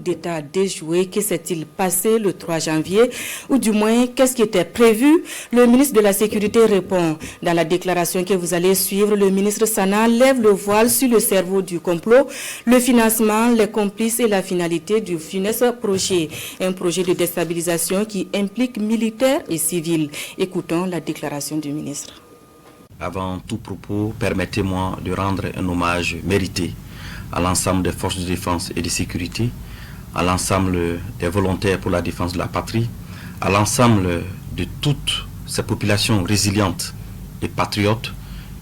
D'État déjoué, que s'est-il passé le 3 janvier ou du moins qu'est-ce qui était prévu? Le ministre de la Sécurité répond. Dans la déclaration que vous allez suivre, le ministre Sana lève le voile sur le cerveau du complot, le financement, les complices et la finalité du funeste projet. Un projet de déstabilisation qui implique militaires et civils. Écoutons la déclaration du ministre. Avant tout propos, permettez-moi de rendre un hommage mérité à l'ensemble des forces de défense et de sécurité, à l'ensemble des volontaires pour la défense de la patrie, à l'ensemble de toutes ces populations résilientes et patriotes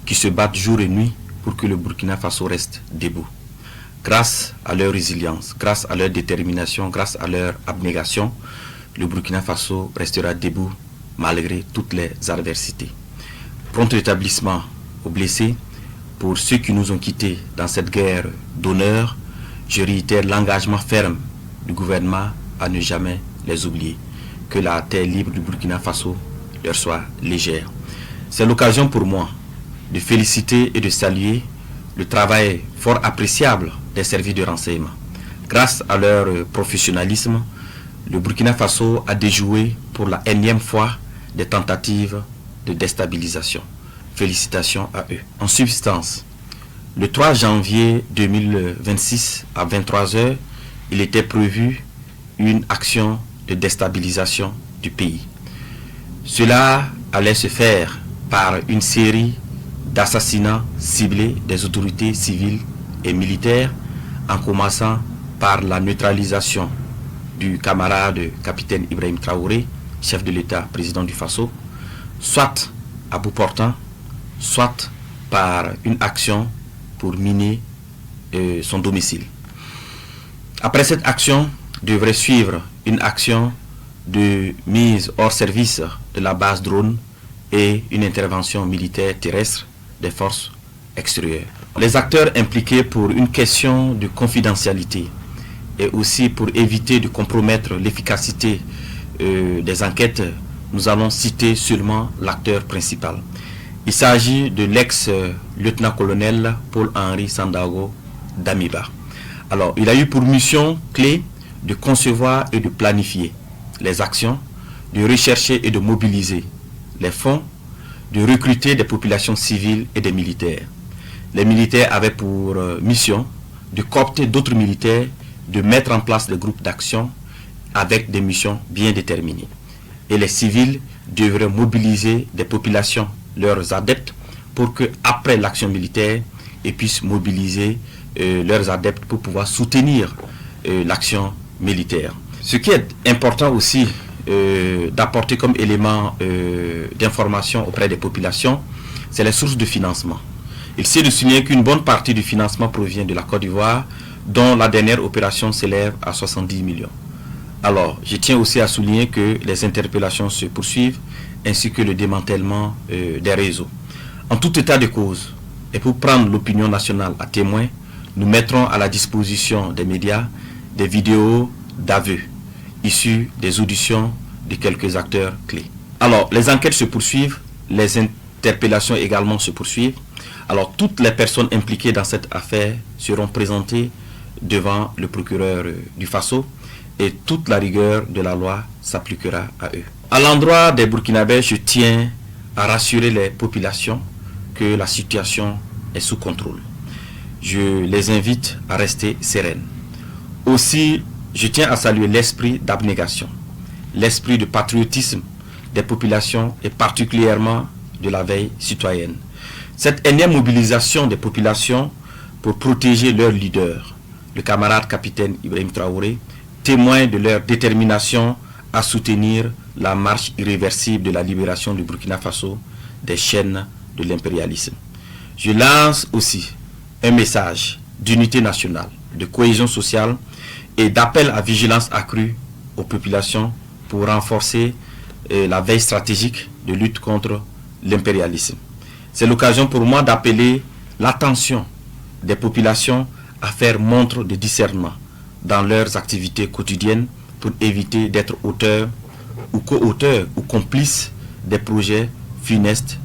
qui se battent jour et nuit pour que le Burkina Faso reste debout. Grâce à leur résilience, grâce à leur détermination, grâce à leur abnégation, le Burkina Faso restera debout malgré toutes les adversités. Prompt rétablissement aux blessés. Pour ceux qui nous ont quittés dans cette guerre d'honneur, je réitère l'engagement ferme du gouvernement à ne jamais les oublier. Que la terre libre du Burkina Faso leur soit légère. C'est l'occasion pour moi de féliciter et de saluer le travail fort appréciable des services de renseignement. Grâce à leur professionnalisme, le Burkina Faso a déjoué pour la énième fois des tentatives de déstabilisation. Félicitations à eux. En substance, le 3 janvier 2026 à 23 h, il était prévu une action de déstabilisation du pays. Cela allait se faire par une série d'assassinats ciblés des autorités civiles et militaires, en commençant par la neutralisation du camarade capitaine Ibrahim Traoré, chef de l'État, président du Faso, soit à bout portant, soit par une action pour miner son domicile. Après cette action, devrait suivre une action de mise hors service de la base drone et une intervention militaire terrestre des forces extérieures. Les acteurs impliqués pour une question de confidentialité et aussi pour éviter de compromettre l'efficacité des enquêtes, nous allons citer seulement l'acteur principal. Il s'agit de l'ex-lieutenant-colonel Paul-Henri Sandaogo Damiba. Alors, il a eu pour mission clé de concevoir et de planifier les actions, de rechercher et de mobiliser les fonds, de recruter des populations civiles et des militaires. Les militaires avaient pour mission de coopter d'autres militaires, de mettre en place des groupes d'action avec des missions bien déterminées. Et les civils devraient mobiliser des populations, leurs adeptes, pour que après l'action militaire, ils puissent mobiliser leurs adeptes pour pouvoir soutenir l'action militaire. Ce qui est important aussi d'apporter comme élément d'information auprès des populations, c'est les sources de financement. Il s'est de souligner qu'une bonne partie du financement provient de la Côte d'Ivoire, dont la dernière opération s'élève à 70 millions. Alors, je tiens aussi à souligner que les interpellations se poursuivent, ainsi que le démantèlement des réseaux. En tout état de cause, et pour prendre l'opinion nationale à témoin, nous mettrons à la disposition des médias des vidéos d'aveux issues des auditions de quelques acteurs clés. Alors, les enquêtes se poursuivent, les interpellations également se poursuivent. Alors, toutes les personnes impliquées dans cette affaire seront présentées devant le procureur du Faso et toute la rigueur de la loi s'appliquera à eux. À l'endroit des Burkinabés, je tiens à rassurer les populations que la situation est sous contrôle. Je les invite à rester sereines. Aussi, je tiens à saluer l'esprit d'abnégation, l'esprit de patriotisme des populations et particulièrement de la veille citoyenne. Cette énième mobilisation des populations pour protéger leur leader, le camarade capitaine Ibrahim Traoré, témoin de leur détermination à soutenir la marche irréversible de la libération du Burkina Faso des chaînes de l'impérialisme. Je lance aussi un message d'unité nationale, de cohésion sociale et d'appel à vigilance accrue aux populations pour renforcer la veille stratégique de lutte contre l'impérialisme. C'est l'occasion pour moi d'appeler l'attention des populations à faire montre de discernement dans leurs activités quotidiennes pour éviter d'être auteurs ou co-auteurs ou complices des projets funestes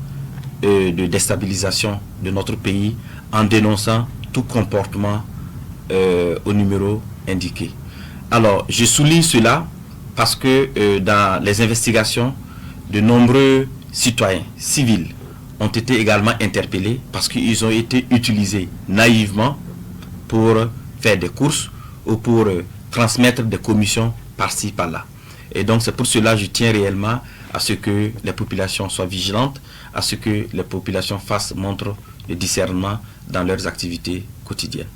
de déstabilisation de notre pays en dénonçant tout comportement au numéro indiqué. Alors, je souligne cela parce que dans les investigations, de nombreux citoyens civils ont été également interpellés parce qu'ils ont été utilisés naïvement pour faire des courses ou pour transmettre des commissions par-ci, par-là. Et donc, c'est pour cela que je tiens réellement à ce que les populations soient vigilantes, à ce que les populations montrent le discernement dans leurs activités quotidiennes.